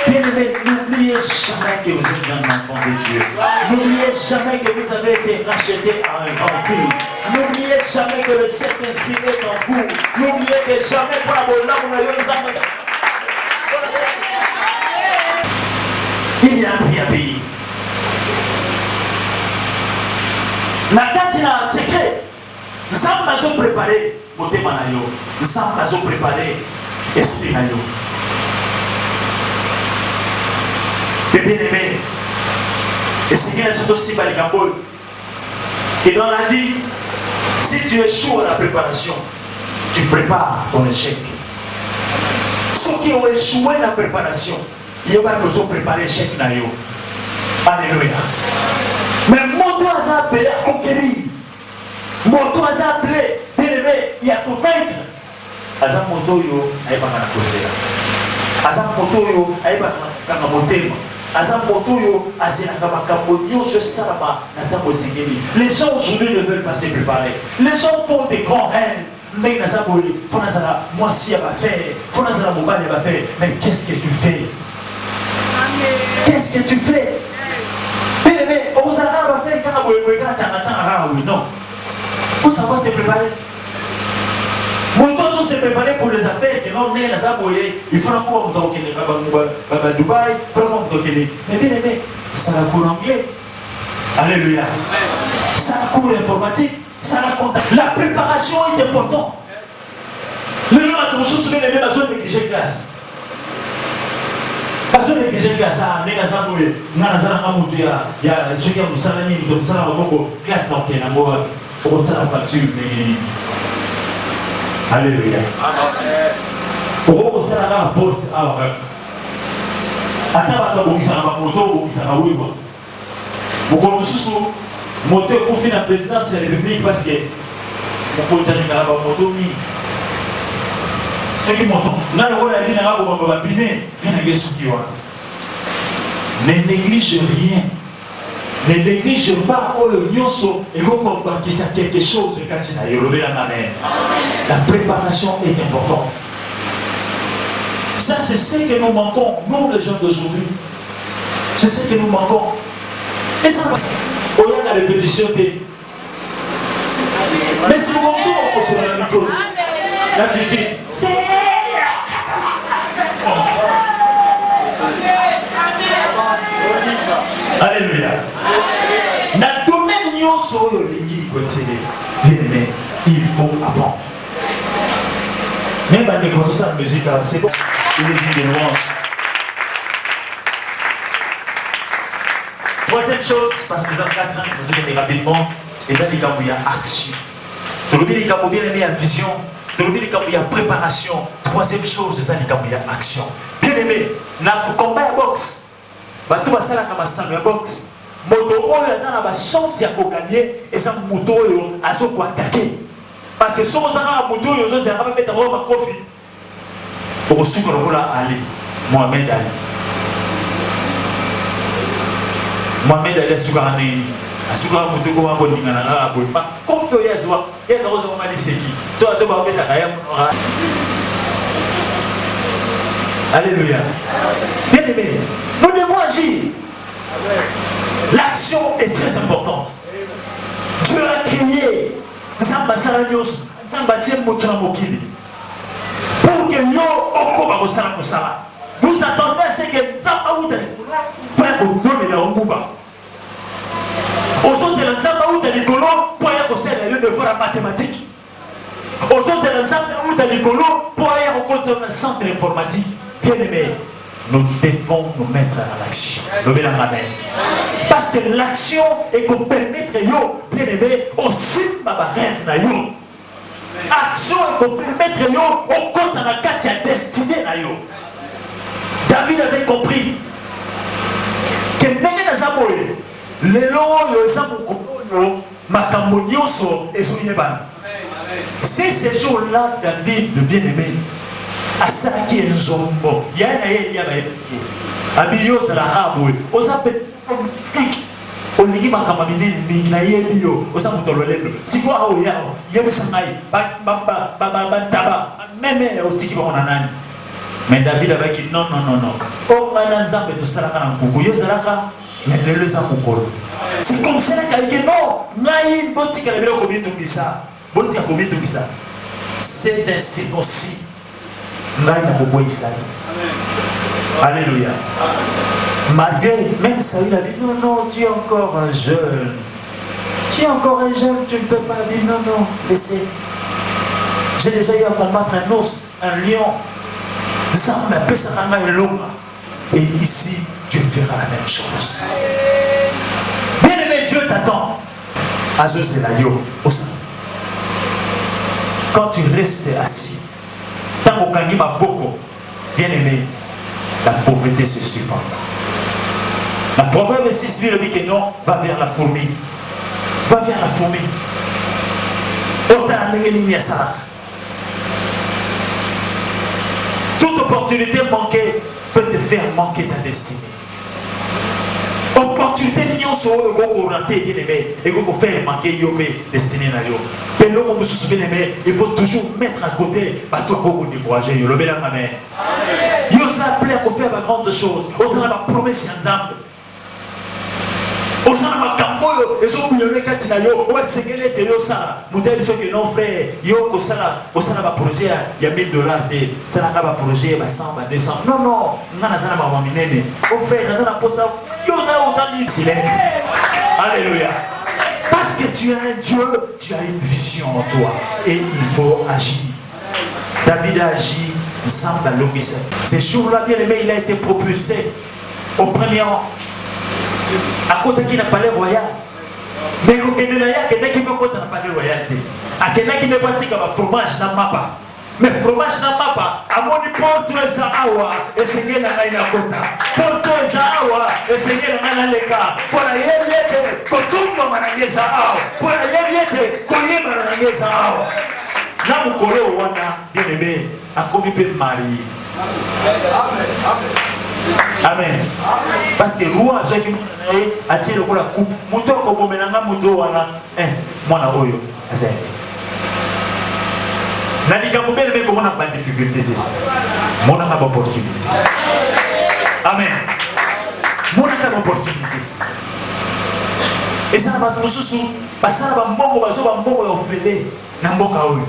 Bien aimé, n'oubliez jamais que vous êtes un enfant de Dieu. N'oubliez jamais que vous avez été racheté à un grand prix. N'oubliez jamais que le Saint-Esprit est en vous. N'oubliez que jamais pour la il y a un prix à payer. La date il a un secret. Nous avons préparé motema na yo. Nous avons préparé esprit na yo. Bien aimé, et Seigneur est aussi par les gamboles. Et dans la vie, si tu échoues à la préparation, tu prépares ton échec. Ceux qui ont échoué à la préparation, ils ont besoin de préparer l'échec na yo. Alléluia. Mais mon doigt a appelé à conquérir. Mon doigt a appelé, bien aimé, il y a convaincre. Azam motoyo aibaka na kosela. Azam motoyo aibaka na motema. Azam motoyo azelaka makambo nyonso salama na ntango ezengeli. Les gens aujourd'hui ne veulent pas se préparer. Les gens font des grands rêves. Mais nazaboli, fonazala moisi va faire, fonazala mobali va faire. Mais qu'est-ce que tu fais? Qu'est-ce que tu fais? Bien aimé, on va faire quand on non. Pour savoir se préparer. Mon temps se préparer pour les affaires, il faut encore à Dubaï, il faut encore mais bien aimé, ça a cours anglais. Alléluia. Ça a cours informatique, ça a contact. La préparation est importante. Le nom a toujours souvent les mêmes besoin de négliger classe. Parce que négliger classe, ça a des azaboué. Il y a ceux qui ont salami, donc ça a beaucoup classe dans le Kénamo, pour ça la facture. Alléluia. Pourquoi ça a un porte à attends, vous savez, moto, vous savez, pourquoi nous sommes moto pour finir la présidence de la République parce que vous pouvez dire que la moto, ceux qui montent, là, on a dit qu'on va biner, ne néglige rien. Ne néglige pas Nyonso et qu'on qu'il y a quelque chose quand il y a amen. La préparation est importante. Ça, c'est ce que nous manquons, nous les jeunes d'aujourd'hui. C'est ce que nous manquons. Et ça va. On y a la répétition des. Mais c'est comme ça qu'on peut se faire la micro. La vie. Alléluia. Dans le domaine bien-aimé, il faut apprendre. Même dans les grossesses de musique, c'est bon. Il est dit de louange. Troisième chose, parce que les autres 4 ans, vous allez rapidement, les amis, il y a action. Tout le monde est bien aimé à vision. Tout le monde est à préparation. Troisième chose, les amis, il y a action. Bien aimé, dans le combat à boxe, tout va ça comme un boxe. Moto oyo a la chance de gagner et ça moto oyo a so ko attaquer parce que si on a moto oyo zo za pas mettre ma kofi pour sucre là Ali Mohamed Ali sucre nini asuka moto ko wa boninga na la boy pas kofi oyo yazwa zo mali seki so azo ba mettre kaya. Alléluia. Bien aimé, nous devons agir. L'action est très importante. Dieu a créé Zamba Salanios, Zamba Tiem Motuna Mokili. Pour que nous, Oko Barosala Moussala, vous attendez à ce que Zamba Oudali, frère, vous donnez la Ombuba. Au sens de la Zamba Oudali Kolo, pour y avoir le lieu de voir la mathématique. Au sens de la Zamba Oudali Kolo, pour y avoir un centre informatique. Bien aimé, nous devons nous mettre à l'action. Parce que l'action est qu'on permettre, bien aimé, aussi ma rêve na yo. Action est qu'on permettre, au compte à la carte, il y a destinée na yo. David avait compris que n'est-ce pas Zaboé, les lois, les amours, ma camonioso et son yeban. C'est ces jours-là, David, de bien aimé. Asaki Nzombo, yana yeli ya baye. Abiyo sala habwe, osa pet stick. Onigi makama minene mingi na yebi yo, osa mutololelo. Siko aho yao, yebi sangai, taba, meme otiki ba onanani. Mais David avait dit non. Oh mana nzambe to sala kana nkuku yo zalaka, mais lelo za mukolo. C'est comme ça que non, ngai botika la bilo ko bitungisa. Botika ko bitungisa. C'est ainsi aussi. Alléluia. Malgré, même Saül a dit non, tu es encore un jeune. Tu es encore un jeune, tu ne peux pas dire non, laissez. J'ai déjà eu à combattre un ours, un lion. Et ici, Dieu fera la même chose. Bien aimé, Dieu t'attend. Quand tu restes assis, bien aimé, la pauvreté se surprend. La Proverbe 6 dit que non, va vers la fourmi. Va vers la fourmi. Toute opportunité manquée peut te faire manquer ta destinée. Opportunité n'yon so ko raté bien aimé et ko faire manquer yo destinée na yo. Mais l'homme mususu bien aimé, il faut toujours mettre à côté bateau ko décourager yo. Le bel amen. Yo ça plaît à faire la grande chose. On a la promesse ensemble. On a ma kamoyo et so bouillonné katina yo. O sengele te yo ça. Modèle ce que non frère, yo ko ça ba projet il y a $1000 de ça na ba projet ba 100 ba 200. Non, ngana ça na ba minene. O frère, na ça na posa alléluia. Parce que tu as un Dieu, tu as une vision en toi et il faut agir. David a agi ensemble à l'homme. Ces jours-là, bien aimé, il a été propulsé au premier rang. À côté qui n'a pas l'air royal. Mais quand il n'a pas l'air royal. À quelqu'un qui n'est pas dit que le fromage n'a pas. Mais fromage n'a pas. À mon porte les awa et c'est la naïna kota. Porte les awa et c'est la naïna leka. Pour la yéliete, kotumba manangeza awa. Pour la yéliete, koyema manangeza awa. Là vous collez au wana bien aimé à comme il peut marier. Amen. Parce que roi ceux qui a tiré le la coupe. Muto ko menanga muto wana mwana oyo. C'est Naligambo bien aimé, comment on n'a pas de difficulté. On n'a pas d'opportunité. Amen. On n'a pas d'opportunité. Et ça va nous sous parce que ça va mbongo bazo ba mbongo ya ofele na mboka oyo.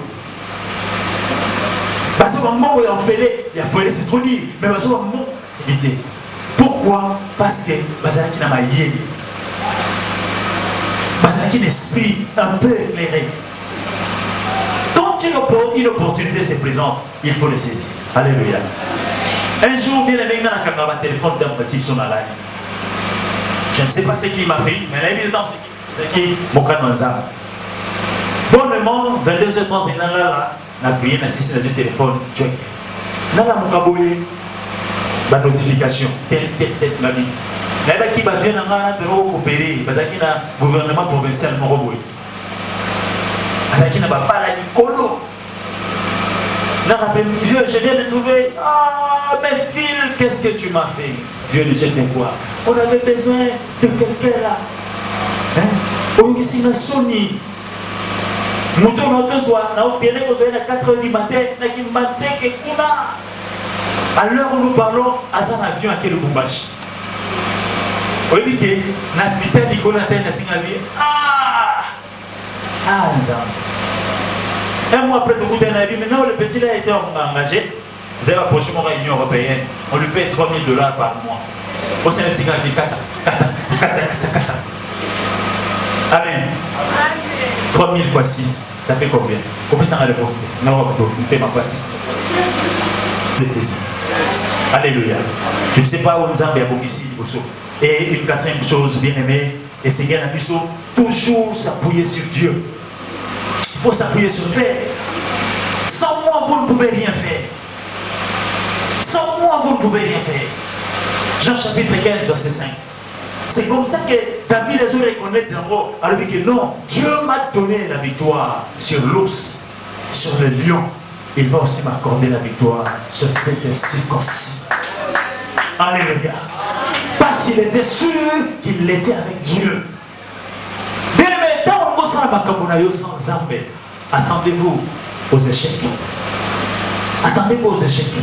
Parce que mbongo ya ofele, ya ofele c'est trop dit, mais bazo ba mbongo c'est vite. Pourquoi? Parce que bazalaki na mayele. Bazalaki un esprit un peu éclairé. Quand une opportunité se présente, il faut le saisir. Alléluia. Un jour, bien aimé, dans la téléphone d'un principe sur la ligne. Je ne sais pas ce qui m'a pris, mais l'évidence, c'est qui m'a manzam. Bonnement, 22h30, il y a appuyé dans le téléphone. Tu as la notification. Tel, la ligne. Il y a qui va venir dans coopérer, parce qu'il y a un gouvernement provincial. Parce qu'il n'y a pas la Nicolo. Je viens de trouver. Ah, mais Phil, qu'est-ce que tu m'as fait? Dieu, j'ai fait quoi? On avait besoin de quelqu'un là. On est ici, Sony. Nous sommes tous à 4h du matin. À l'heure où nous parlons, à un avion à quel Lubumbashi. On dit que notre Nicolas a signalé. Ah, ça. Un mois après, tout le monde a dit, maintenant le petit là a été engagé. Vous avez approché mon réunion européenne. On lui paye $3 000 par mois. Au sein de ce gars, il dit kata. Amen. 3 000 fois 6, ça fait combien? Combien ça va le poster? Non, on paye ma place. Laissez-y. Alléluia. Tu ne sais pas où nous avons ici. Et une quatrième chose, bien aimée, et c'est bien toujours s'appuyer sur Dieu. Il faut s'appuyer sur Dieu. Sans moi, vous ne pouvez rien faire. Sans moi, vous ne pouvez rien faire. Jean chapitre 15, verset 5. C'est comme ça que David a dû reconnaître en gros, alors que non, Dieu m'a donné la victoire sur l'ours, sur le lion. Il va aussi m'accorder la victoire sur cette circoncis. Alléluia. Parce qu'il était sûr qu'il était avec Dieu. Bien aimé, tant qu'on s'en sans Zambé, attendez-vous aux échecs. Attendez-vous aux échecs.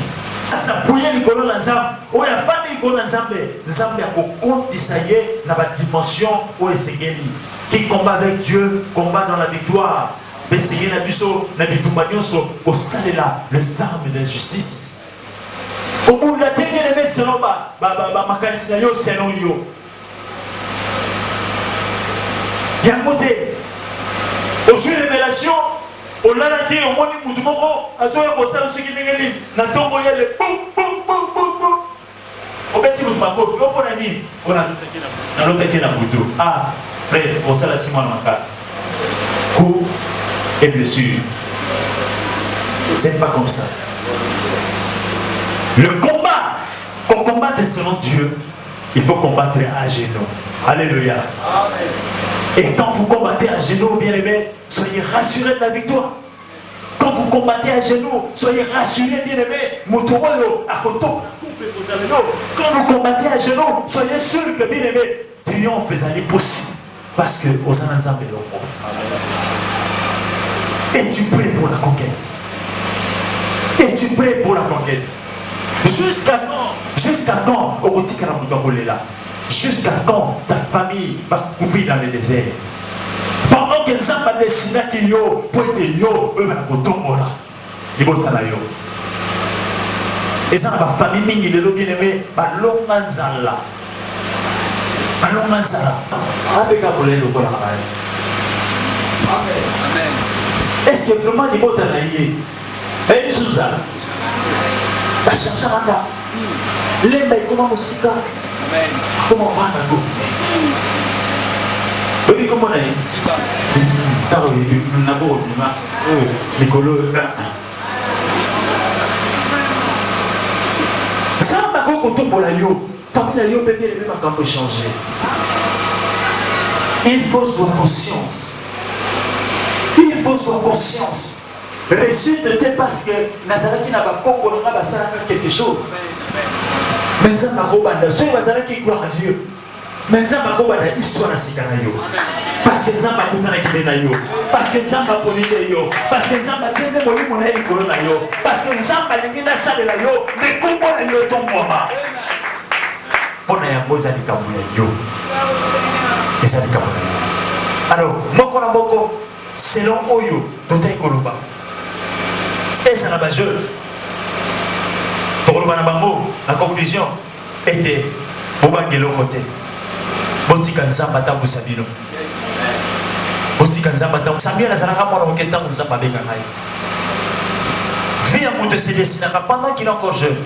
S'appuyer les colons dans Zambé, ou la fin des colons dans Zambé, Zambé a compte d'Isaïe dans la dimension où il s'est gagné. Qui combat avec Dieu, combat dans la victoire. Mais c'est un abisso, n'habitons au salela, les armes de la justice. Au bout de la dernière année, c'est là-bas, ma yo, c'est non yo. Il y a un côté, au jeu de révélation, au lalaké, au monde de Moutoumoko, à ce moment-là, ce qui n'est pas n'a tombe, il y a le boum, boum, boum, boum, boum. Au petit bout de ma cour, on a dit, on a l'autre qui est dans Moutou. Ah, frère, on s'est la Simon Maka. Coup et blessure. C'est pas comme ça. Le combat, pour combattre selon Dieu, il faut combattre à genoux. Alléluia. Amen. Et quand vous combattez à genoux, bien aimé, soyez rassurés de la victoire. Quand vous combattez à genoux, soyez rassurés, bien aimé. Quand vous combattez à genoux, soyez sûrs que, bien aimé, triomphe est possible. Parce que aux ensemble de l'homme. Es-tu prêt pour la conquête? Es-tu prêt pour la conquête? Jusqu'à quand? Jusqu'à quand? Jusqu'à quand ta famille va courir dans le désert? Pendant que les hommes dessinent qu'il y a pour être yo, eux va kotombola. Ils vont à la yo. Et ça la famille mingi le bien aimé, balonga nzala. Balonga nzala. Avec la bolé le kola. Amen. Est-ce que vraiment les mots d'anaïe? Et les sous ça. La chanson là. Les mecs comment musique? Comment on va dans l'eau? Oui, comment on est? Ah oui, nous n'avons pas de Nicolo. Ça m'a dit qu'on tombe pour la yo. Famille la yo peut bien les mêmes quand on peut changer. Il faut soit conscience. Il faut soit conscience. Résultat parce que Nazareth n'a pas quelque chose. Mais ça m'a dit, ceux qui croient à Dieu, mais ça m'a dit, l'histoire de yo. Parce que ça m'a dit, parce que ça m'a dit, parce que ça m'a dit, parce que ça m'a dit, mais comment yo tombe moi? Pour la yo, et ça dit Alors moko na moko selon oyo totai koloba eza na bajeune tokoloba na bango na conclusion ete bobangeloko te botika nzambe atambusa bino botika nzambe atambusa Samuel azalaka mwana moke ntango nzambe abengaka ye vie ya moto se dessinaka pendant qu'il est encore jeune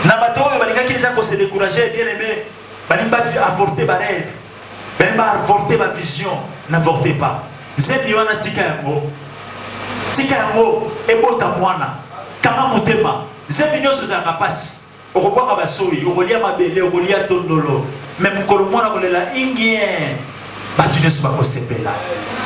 na bato oyo balingaki déjà ko se décourager bien aimé balimba avorter ba rêve balimba avorter ba vision n'avortez pas nzembi wana tika yango ebota mwana kama motema nzembi nyonso ezalaka pasi okobwaka basoi okolia mabele okolia tondolo me mokolo mwana kolela ingien bato nyonso bakosepela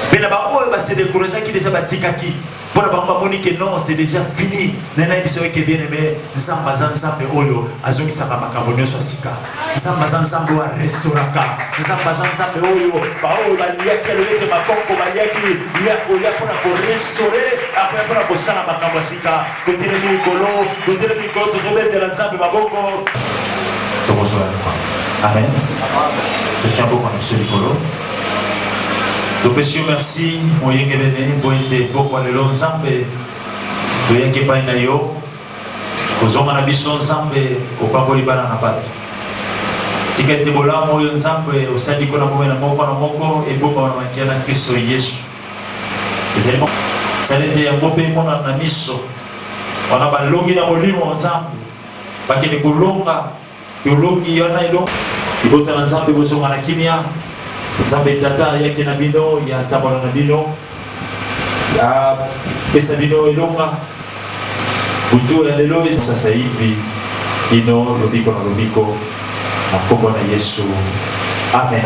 mpe na baoyo base décourageaki déjà batikaki mpo na bango bamoni ke non c'est déjà fini nena biso eke bien aimé nzambe aza nzambe oyo azongisaka makambo nyonso ya sika nzambe aza nzambe oyo arestauraka nzambe aza nzambe oyo baoyo baliaki alobete makoko baliaki yakoya mpona korestaure akoya mpona kosala makambo ya sika totelemi likolo tozobetela nzambe maboko tokozwa amen totia mboko na biso likolo topesi yo merci moyenge bene mpo ete pokwa lelo nzambe toyaki epai na yo kozonga na biso nzambe opamboli bana na bato tika ete bolamu oyo nzambe osali ko na bomoi na moko ebomba na makia na kristo yesu ezali ete yango mpe emonana na miso wana balongi na molimo nzambe bakende kolonga yolongi wana elongi libota na nzambe bozonga na kimia nzambe tata yake na bino ya tambola na bino ya pesa bino elonga butu ya lelo sasa hivi bino lobiko na lobiko na kombo na Yesu amen.